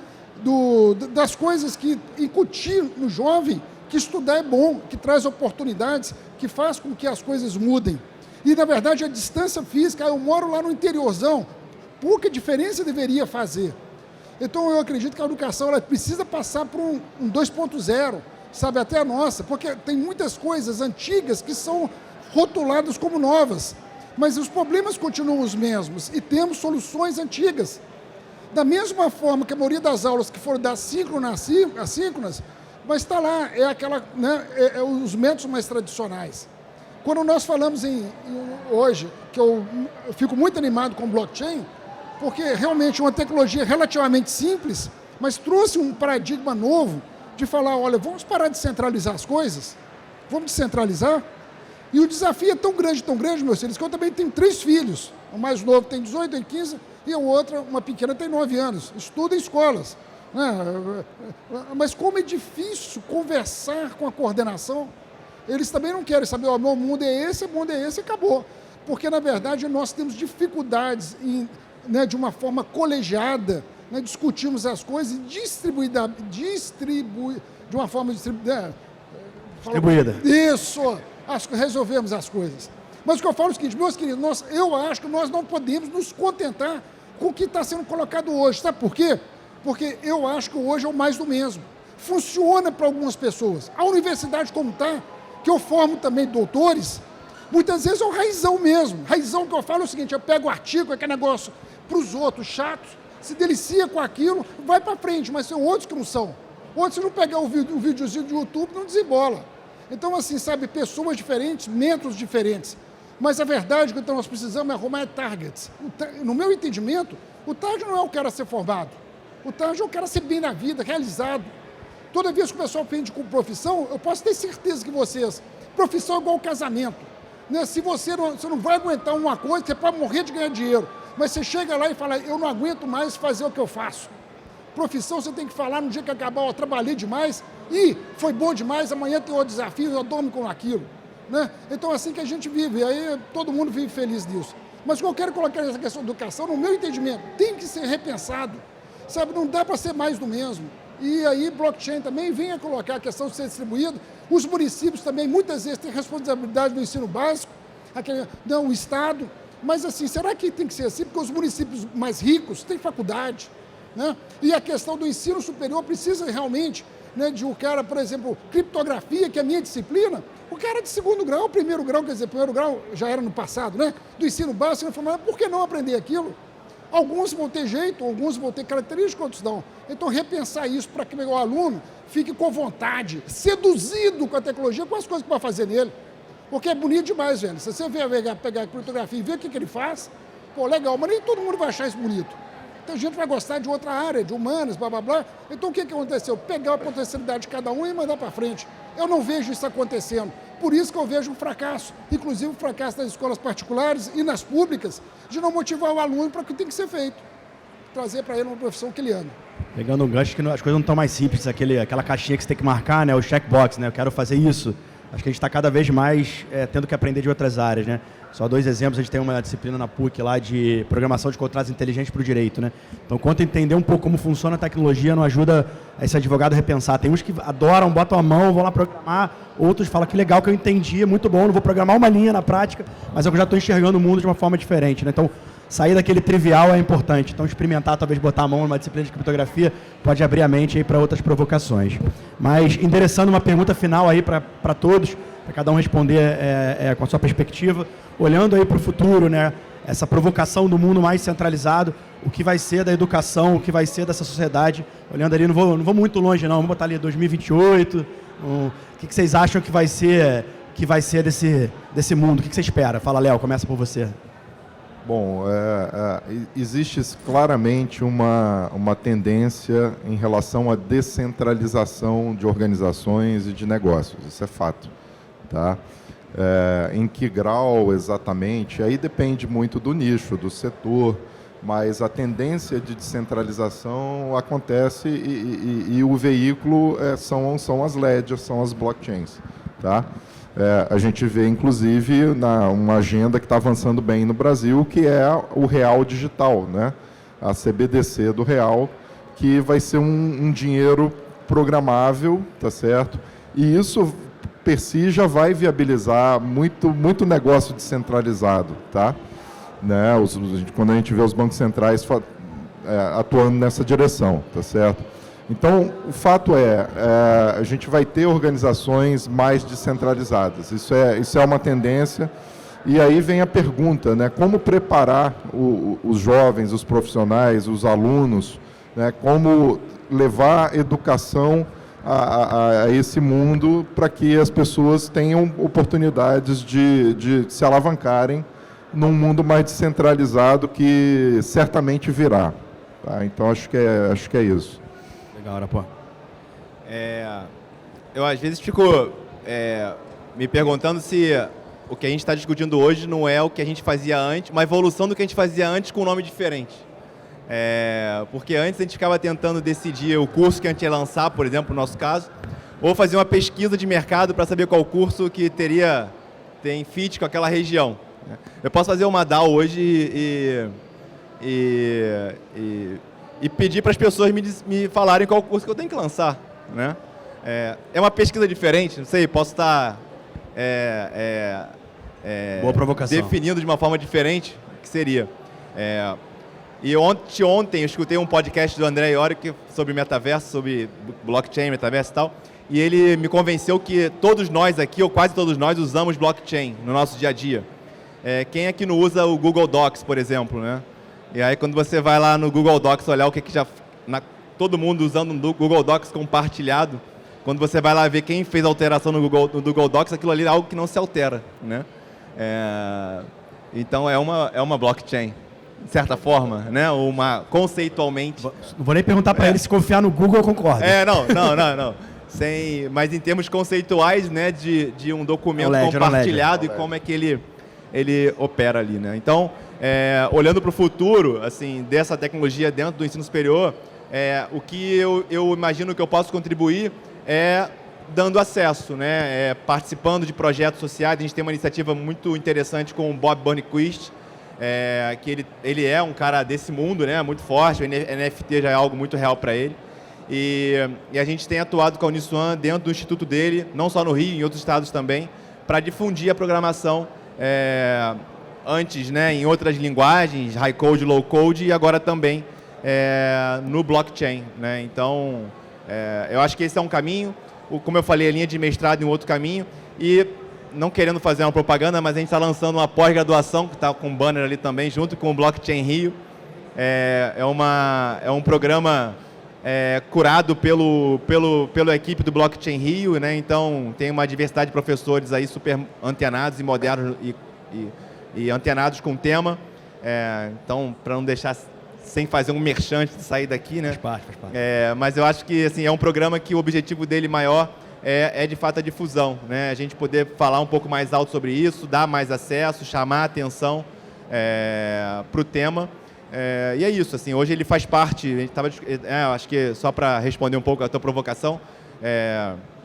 das coisas que incutir no jovem que estudar é bom, que traz oportunidades, que faz com que as coisas mudem. E, na verdade, a distância física, eu moro lá no interiorzão, pouca diferença deveria fazer. Então, eu acredito que a educação ela precisa passar por um 2.0, sabe, até a nossa, porque tem muitas coisas antigas que são rotuladas como novas, mas os problemas continuam os mesmos e temos soluções antigas. Da mesma forma que a maioria das aulas que foram das assíncronas, mas está lá, é aquela, né, os métodos mais tradicionais. Quando nós falamos hoje, que eu fico muito animado com blockchain, porque realmente é uma tecnologia relativamente simples, mas trouxe um paradigma novo de falar, olha, vamos parar de centralizar as coisas, vamos descentralizar. E o desafio é tão grande, meus filhos, que eu também tenho 3 filhos. O mais novo tem 18, tem 15, e a outra, uma pequena, tem 9 anos. Estuda em escolas. Né? Mas como é difícil conversar com a coordenação, eles também não querem saber, meu mundo é esse, e acabou. Porque, na verdade, nós temos dificuldades em, né, de uma forma colegiada, né, discutirmos as coisas e distribuir de uma forma distribuída. Isso! Resolvemos as coisas. Mas o que eu falo é o seguinte, meus queridos, eu acho que nós não podemos nos contentar com o que está sendo colocado hoje. Sabe por quê? Porque eu acho que hoje é o mais do mesmo. Funciona para algumas pessoas. A universidade como está, que eu formo também doutores, muitas vezes é o raizão mesmo. Raizão que eu falo é o seguinte, eu pego o artigo, aquele negócio para os outros chatos, se delicia com aquilo, vai para frente, mas são outros que não são. Outros, se não pegar o videozinho do YouTube, não desembola. Então, assim, sabe, pessoas diferentes, métodos diferentes. Mas a verdade é que então, nós precisamos arrumar targets. No meu entendimento, o target não é o cara ser formado. O target é o cara ser bem na vida, realizado. Toda vez que o pessoal pede com profissão, eu posso ter certeza que profissão é igual casamento. Né? Se você não vai aguentar uma coisa, você pode morrer de ganhar dinheiro. Mas você chega lá e fala, eu não aguento mais fazer o que eu faço. Profissão você tem que falar no dia que acabar, eu trabalhei demais e foi bom demais, amanhã tem outro desafio, eu dormo com aquilo. Né? Então assim que a gente vive, e aí todo mundo vive feliz nisso. Mas o que eu quero colocar nessa questão da educação, no meu entendimento, tem que ser repensado. Sabe, não dá para ser mais do mesmo. E aí blockchain também vem a colocar a questão de ser distribuído. Os municípios também muitas vezes têm responsabilidade no ensino básico, o Estado. Mas assim, será que tem que ser assim? Porque os municípios mais ricos têm faculdade. Né? E a questão do ensino superior precisa realmente, né, de um cara, por exemplo, criptografia, que é a minha disciplina, o cara de 2º grau, 1º grau, quer dizer, 1º grau já era no passado, né? Do ensino básico, por que não aprender aquilo? Alguns vão ter jeito, alguns vão ter características, outros não. Então, repensar isso para que o aluno fique com vontade, seduzido com a tecnologia, com as coisas que vai fazer nele. Porque é bonito demais, velho. Se você pegar a criptografia e ver o que ele faz, pô, legal, mas nem todo mundo vai achar isso bonito. Então a gente vai gostar de outra área, de humanas, blá, blá, blá. Então o que aconteceu? Pegar a potencialidade de cada um e mandar para frente. Eu não vejo isso acontecendo. Por isso que eu vejo um fracasso, inclusive o fracasso das escolas particulares e nas públicas, de não motivar o aluno para o que tem que ser feito. Trazer para ele uma profissão que ele ama. Pegando um gancho que as coisas não estão mais simples, aquela caixinha que você tem que marcar, né, o checkbox, né, eu quero fazer isso. Acho que a gente está cada vez mais tendo que aprender de outras áreas, né? Só 2 exemplos, a gente tem uma disciplina na PUC lá de programação de contratos inteligentes para o direito, né? Então, quanto entender um pouco como funciona a tecnologia, não ajuda esse advogado a repensar. Tem uns que adoram, botam a mão, vão lá programar, outros falam que legal, que eu entendi, é muito bom, não vou programar uma linha na prática, mas eu já estou enxergando o mundo de uma forma diferente, né? Então, sair daquele trivial é importante. Então, experimentar, talvez botar a mão numa disciplina de criptografia, pode abrir a mente aí para outras provocações. Mas, endereçando uma pergunta final aí para todos, para cada um responder com a sua perspectiva, olhando aí para o futuro, né, essa provocação do mundo mais centralizado, o que vai ser da educação, o que vai ser dessa sociedade, olhando ali, não vou muito longe não, vamos botar ali 2028, o que vocês acham que vai ser desse mundo, o que você espera? Fala, Léo, começa por você. Bom, existe claramente uma tendência em relação à descentralização de organizações e de negócios, isso é fato. Tá? Em que grau exatamente? Aí depende muito do nicho, do setor, mas a tendência de descentralização acontece e o veículo são as ledgers, são as blockchains. Tá? A gente vê, inclusive, uma agenda que está avançando bem no Brasil, que é o real digital, né? A CBDC do real, que vai ser um dinheiro programável, tá certo? E isso, per si, já vai viabilizar muito negócio descentralizado, tá? Né? Quando a gente vê os bancos centrais atuando nessa direção, tá certo? Então, o fato a gente vai ter organizações mais descentralizadas. Isso é uma tendência. E aí vem a pergunta, né? Como preparar os jovens, os profissionais, os alunos, né? Como levar educação a esse mundo para que as pessoas tenham oportunidades de se alavancarem num mundo mais descentralizado que certamente virá. Tá? Então, acho que é isso. Legal, Arapó. Eu, às vezes, fico me perguntando se o que a gente está discutindo hoje não é o que a gente fazia antes, uma evolução do que a gente fazia antes com um nome diferente. Porque antes a gente ficava tentando decidir o curso que a gente ia lançar, por exemplo, no nosso caso, ou fazer uma pesquisa de mercado para saber qual curso que tem fit com aquela região. Eu posso fazer uma DAO hoje e pedir para as pessoas me falarem qual curso que eu tenho que lançar, né? É uma pesquisa diferente, não sei, posso estar boa provocação, definindo de uma forma diferente o que seria. E ontem eu escutei um podcast do André Ioric sobre metaverso, sobre blockchain, metaverso e tal, e ele me convenceu que todos nós aqui, ou quase todos nós, usamos blockchain no nosso dia a dia. Quem é que não usa o Google Docs, por exemplo, né? E aí, quando você vai lá no Google Docs olhar o que já... todo mundo usando o Google Docs compartilhado, quando você vai lá ver quem fez a alteração no Google Docs, aquilo ali é algo que não se altera, né? Então, é uma blockchain, de certa forma, né? Conceitualmente. Não vou nem perguntar para ele se confiar no Google, eu concordo. Não. Mas em termos conceituais, né, de um documento compartilhado e como é que ele opera ali, né? Então, olhando para o futuro, assim, dessa tecnologia dentro do ensino superior, o que eu imagino que eu posso contribuir é dando acesso, né? Participando de projetos sociais. A gente tem uma iniciativa muito interessante com o Bob Burnquist, que ele é um cara desse mundo, né? Muito forte, o NFT já é algo muito real para ele. E a gente tem atuado com a Uniswan dentro do instituto dele, não só no Rio, em outros estados também, para difundir a programação antes, né, em outras linguagens, high code, low code, e agora também no blockchain, né? Então, eu acho que esse é um caminho. Como eu falei, a linha de mestrado em um outro caminho. E, não querendo fazer uma propaganda, mas a gente está lançando uma pós-graduação, que está com um banner ali também, junto com o Blockchain Rio. É um programa curado pela equipe do Blockchain Rio, né? Então, tem uma diversidade de professores aí super antenados e modernos e antenados com o tema. Então, para não deixar sem fazer um merchan de sair daqui, né? Faz parte. Mas eu acho que assim, é um programa que o objetivo dele maior é de fato a difusão, né? A gente poder falar um pouco mais alto sobre isso, dar mais acesso, chamar a atenção para o tema. E é isso, assim, hoje ele faz parte, a gente acho que só para responder um pouco a tua provocação,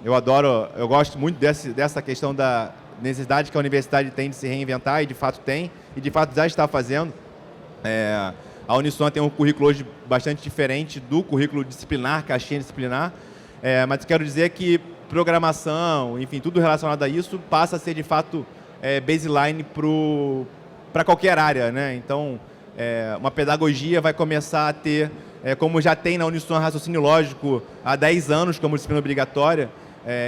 eu gosto muito dessa questão da necessidade que a universidade tem de se reinventar, e de fato tem, e de fato já está fazendo. A Uniswan tem um currículo hoje bastante diferente do currículo disciplinar, caixinha disciplinar, mas quero dizer que programação, enfim, tudo relacionado a isso passa a ser de fato baseline para qualquer área, né? Então, uma pedagogia vai começar a ter, como já tem na Uniswan raciocínio lógico há 10 anos como disciplina obrigatória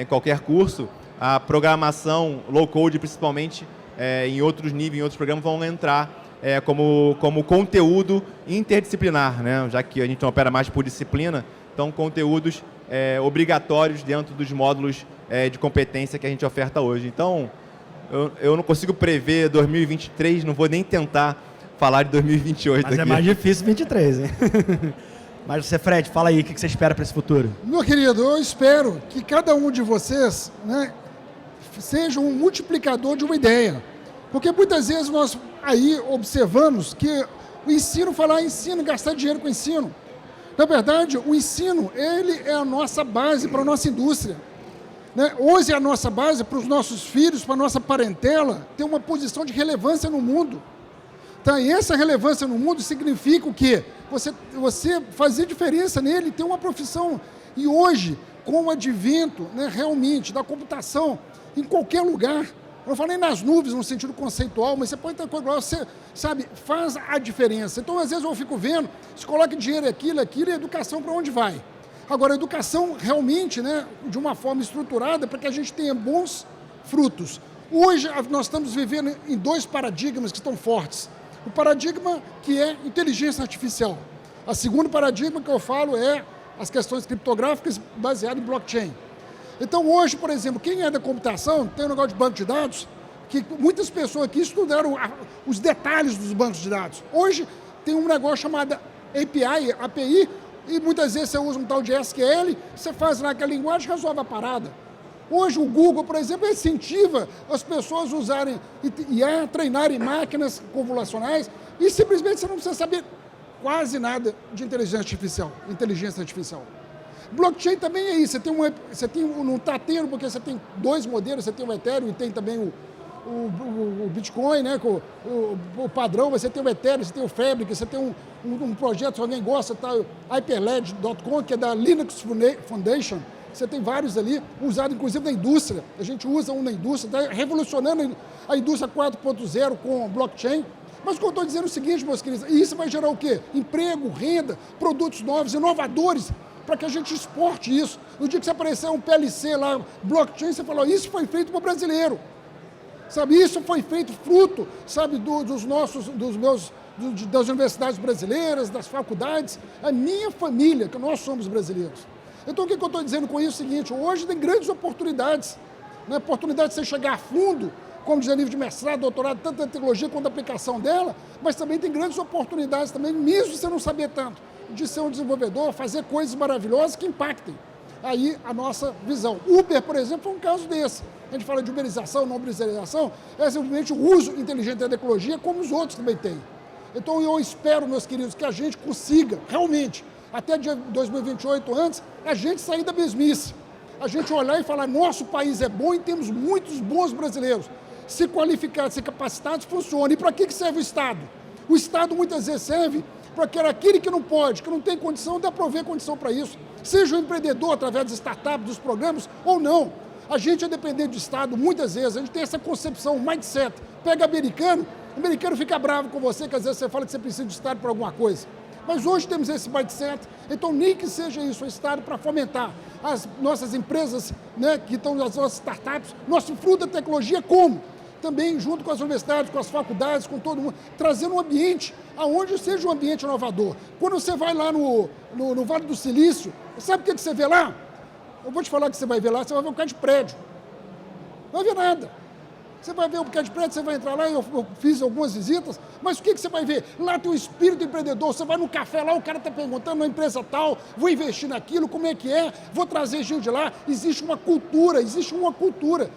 em qualquer curso, a programação low code principalmente em outros níveis, em outros programas vão entrar como conteúdo interdisciplinar, né? Já que a gente não opera mais por disciplina, então conteúdos obrigatórios dentro dos módulos de competência que a gente oferta hoje. Então, eu não consigo prever 2023, não vou nem tentar falar de 2028 Mas aqui. é mais difícil 23, hein? Mas você, Fred, fala aí, o que você espera para esse futuro? Meu querido, eu espero que cada um de vocês, né, seja um multiplicador de uma ideia. Porque muitas vezes nós aí observamos que o ensino, falar ensino, gastar dinheiro com ensino. Na verdade, o ensino, ele é a nossa base para a nossa indústria. Né? Hoje é a nossa base para os nossos filhos, para a nossa parentela, ter uma posição de relevância no mundo. Então, e essa relevância no mundo significa o quê? Você fazer diferença nele, ter uma profissão. E hoje, com o advento, né, realmente, da computação, em qualquer lugar, eu não falei nas nuvens no sentido conceitual, mas você pode ter coisa igual, você, sabe, faz a diferença. Então, às vezes eu fico vendo, se coloca dinheiro aquilo, e a educação para onde vai? Agora, a educação realmente, né, de uma forma estruturada para que a gente tenha bons frutos. Hoje, nós estamos vivendo em dois paradigmas que estão fortes. O paradigma que é inteligência artificial. O segundo paradigma que eu falo é as questões criptográficas baseadas em blockchain. Então, hoje, por exemplo, quem é da computação, tem um negócio de banco de dados, que muitas pessoas aqui estudaram os detalhes dos bancos de dados. Hoje, tem um negócio chamado API, e muitas vezes você usa um tal de SQL, você faz lá aquela linguagem e resolve a parada. Hoje o Google, por exemplo, incentiva as pessoas a usarem e a treinarem máquinas convolucionais e simplesmente você não precisa saber quase nada de inteligência artificial. Blockchain também é isso, não está tendo, porque você tem dois modelos, você tem o Ethereum e tem também o Bitcoin, né, o padrão, você tem o Ethereum, você tem o Fabric, você tem um projeto, se alguém gosta, tá, hyperledger.com, que é da Linux Foundation, você tem vários ali, usados inclusive na indústria, a gente usa um na indústria, está revolucionando a indústria 4.0 com blockchain. Mas o que eu estou dizendo é o seguinte, meus queridos, e isso vai gerar o quê? Emprego, renda, produtos novos, inovadores, para que a gente exporte isso. No dia que você aparecer um PLC lá, blockchain, você falou, isso foi feito para o brasileiro. Sabe, isso foi feito fruto, sabe, das universidades brasileiras, das faculdades, a minha família, que nós somos brasileiros. Então, o que eu estou dizendo com isso é o seguinte, hoje tem grandes oportunidades, né? Oportunidade de você chegar a fundo, como diz a nível de mestrado, doutorado, tanto da tecnologia quanto da aplicação dela, mas também tem grandes oportunidades também, mesmo você não saber tanto, de ser um desenvolvedor, fazer coisas maravilhosas que impactem aí a nossa visão. Uber, por exemplo, foi um caso desse. A gente fala de uberização, não uberização, é simplesmente o uso inteligente da tecnologia, como os outros também têm. Então, eu espero, meus queridos, que a gente consiga, realmente, até dia 2028 antes, a gente sair da mesmice. A gente olhar e falar, nosso país é bom e temos muitos bons brasileiros. Se qualificados, se capacitados, funciona. E para que serve o Estado? O Estado muitas vezes serve para aquele que não pode, que não tem condição, de prover condição para isso. Seja um empreendedor através das startups, dos programas, ou não. A gente é dependente do Estado, muitas vezes. A gente tem essa concepção, um mindset. Pega americano, o americano fica bravo com você, que às vezes você fala que você precisa de Estado para alguma coisa. Mas hoje temos esse mindset, então nem que seja isso, o Estado para fomentar as nossas empresas, né, que estão nas nossas startups, nosso fruto da tecnologia, como? Também junto com as universidades, com as faculdades, com todo mundo, trazendo um ambiente aonde seja um ambiente inovador. Quando você vai lá no Vale do Silício, sabe o que você vê lá? Eu vou te falar que você vai ver lá, você vai ver um bocado de prédio. Não vai ver nada. Você vai ver um bocado de prédio, você vai entrar lá, eu fiz algumas visitas, mas o que você vai ver? Lá tem um espírito empreendedor, você vai no café lá, o cara está perguntando, uma empresa tal, vou investir naquilo, como é que é, vou trazer gente de lá, existe uma cultura,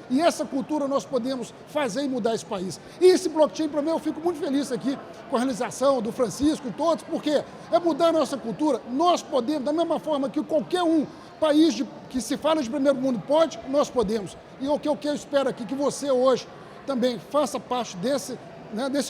e essa cultura nós podemos fazer e mudar esse país. E esse blockchain, para mim, eu fico muito feliz aqui com a realização do Francisco e todos, porque é mudar a nossa cultura, nós podemos, da mesma forma que qualquer país que se fala de primeiro mundo pode, nós podemos. E o que eu espero aqui, que você hoje também faça parte desse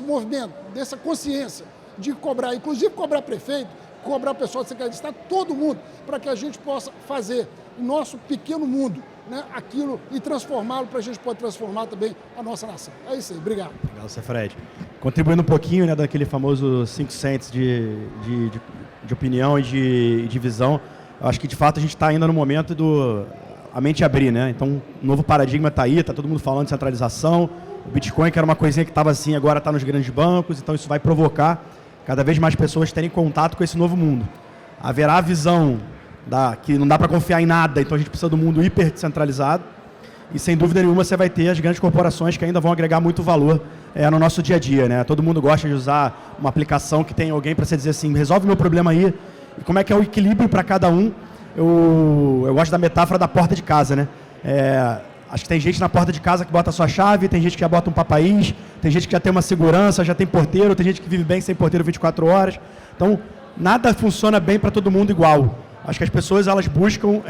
movimento, dessa consciência de cobrar, inclusive cobrar prefeito, cobrar pessoal de Secretaria de Estado, todo mundo, para que a gente possa fazer o nosso pequeno mundo, né, aquilo e transformá-lo, para a gente poder transformar também a nossa nação. É isso aí, obrigado. Obrigado, Sr. Fred. Contribuindo um pouquinho, né, daquele famoso 5 cents de opinião e de visão, eu acho que, de fato, a gente está ainda no momento a mente abrir, né? Então, um novo paradigma está aí, está todo mundo falando de centralização. O Bitcoin, que era uma coisinha que estava assim, agora está nos grandes bancos. Então, isso vai provocar cada vez mais pessoas terem contato com esse novo mundo. Haverá a visão que não dá para confiar em nada, então a gente precisa do mundo hiper descentralizado. E, sem dúvida nenhuma, você vai ter as grandes corporações que ainda vão agregar muito valor no nosso dia a dia, né? Todo mundo gosta de usar uma aplicação que tem alguém para você dizer assim, resolve meu problema aí. E como é que é o equilíbrio para cada um? Eu gosto da metáfora da porta de casa, né? Acho que tem gente na porta de casa que bota a sua chave, tem gente que já bota um papaís, tem gente que já tem uma segurança, já tem porteiro, tem gente que vive bem sem porteiro 24 horas. Então, nada funciona bem para todo mundo igual. Acho que as pessoas elas buscam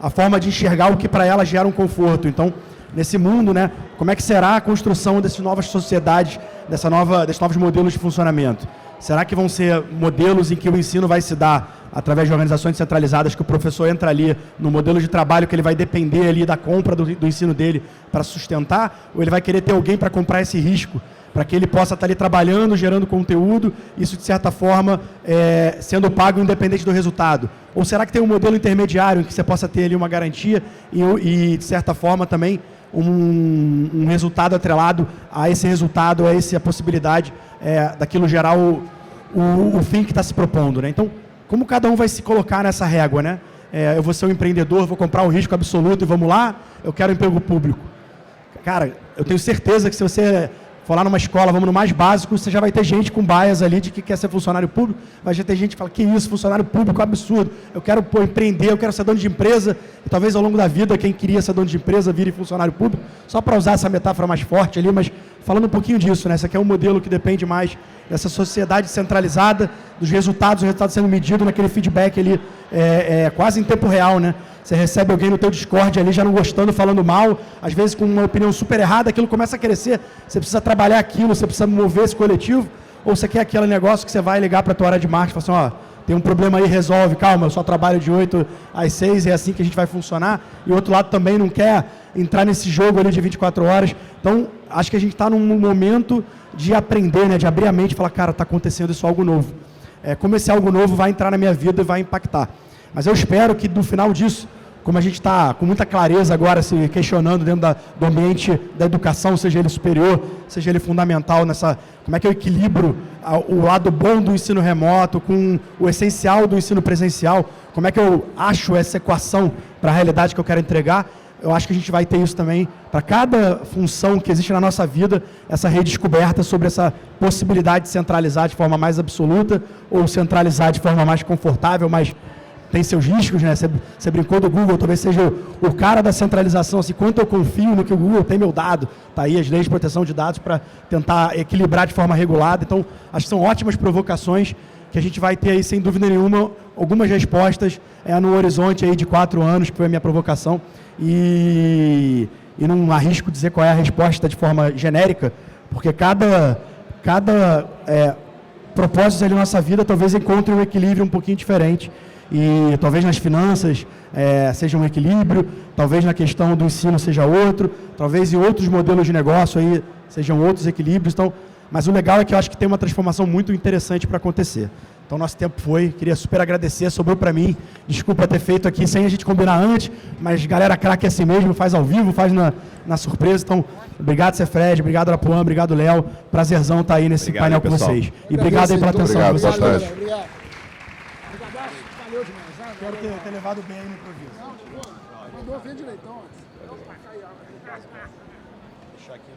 a forma de enxergar o que para elas gera um conforto. Então, nesse mundo, né, como é que será a construção dessas novas sociedades, desses novos modelos de funcionamento? Será que vão ser modelos em que o ensino vai se dar através de organizações centralizadas, que o professor entra ali no modelo de trabalho que ele vai depender ali da compra do ensino dele para sustentar, ou ele vai querer ter alguém para comprar esse risco, para que ele possa estar ali trabalhando, gerando conteúdo, isso de certa forma sendo pago independente do resultado? Ou será que tem um modelo intermediário em que você possa ter ali uma garantia e de certa forma também um resultado atrelado a esse resultado, a possibilidade daquilo gerar o fim que está se propondo, né? Então, como cada um vai se colocar nessa régua, né? Eu vou ser um empreendedor, vou comprar um risco absoluto e vamos lá, eu quero emprego público. Cara, eu tenho certeza que se você for lá numa escola, vamos no mais básico, você já vai ter gente com bias ali de que quer ser funcionário público, vai já ter gente que fala, que isso, funcionário público, é um absurdo, eu quero empreender, eu quero ser dono de empresa, e talvez ao longo da vida quem queria ser dono de empresa vire funcionário público, só para usar essa metáfora mais forte ali, mas falando um pouquinho disso, né? Esse aqui é um modelo que depende mais dessa sociedade centralizada, dos resultados, o resultado sendo medido naquele feedback ali, quase em tempo real, né? Você recebe alguém no teu Discord ali já não gostando, falando mal, às vezes com uma opinião super errada, aquilo começa a crescer, você precisa trabalhar aquilo, você precisa mover esse coletivo, ou você quer aquele negócio que você vai ligar para a tua área de marketing e falar assim, ó, tem um problema aí, resolve, calma, eu só trabalho de 8 às 6, é assim que a gente vai funcionar, e o outro lado também não quer entrar nesse jogo ali de 24 horas, então acho que a gente está num momento de aprender, né, de abrir a mente e falar, cara, está acontecendo isso algo novo. Como esse algo novo vai entrar na minha vida e vai impactar. Mas eu espero que no final disso, como a gente está com muita clareza agora se questionando dentro do ambiente da educação, seja ele superior, seja ele fundamental, como é que eu equilibro o lado bom do ensino remoto com o essencial do ensino presencial, como é que eu acho essa equação para a realidade que eu quero entregar, eu acho que a gente vai ter isso também para cada função que existe na nossa vida, essa redescoberta sobre essa possibilidade de centralizar de forma mais absoluta ou centralizar de forma mais confortável, mas tem seus riscos, né? Você brincou do Google, talvez seja o cara da centralização, assim, quanto eu confio no que o Google tem meu dado, tá aí as leis de proteção de dados para tentar equilibrar de forma regulada, então acho que são ótimas provocações que a gente vai ter aí, sem dúvida nenhuma, algumas respostas no horizonte aí de 4 anos, que foi a minha provocação, e não arrisco dizer qual é a resposta de forma genérica, porque cada propósito ali na nossa vida talvez encontre um equilíbrio um pouquinho diferente, e talvez nas finanças seja um equilíbrio, talvez na questão do ensino seja outro, talvez em outros modelos de negócio aí sejam outros equilíbrios, então, mas o legal é que eu acho que tem uma transformação muito interessante para acontecer. Então, nosso tempo foi, queria super agradecer, sobrou para mim, desculpa ter feito aqui sem a gente combinar antes, mas galera craque é assim mesmo, faz ao vivo, faz na surpresa, então, obrigado Cefred, obrigado Arapuã, obrigado Léo, prazerzão estar aí nesse painel com vocês. E obrigado aí pela atenção de vocês todos. Espero ter levado bem aí no improviso. Mandou, vem direitão. Deixar aqui.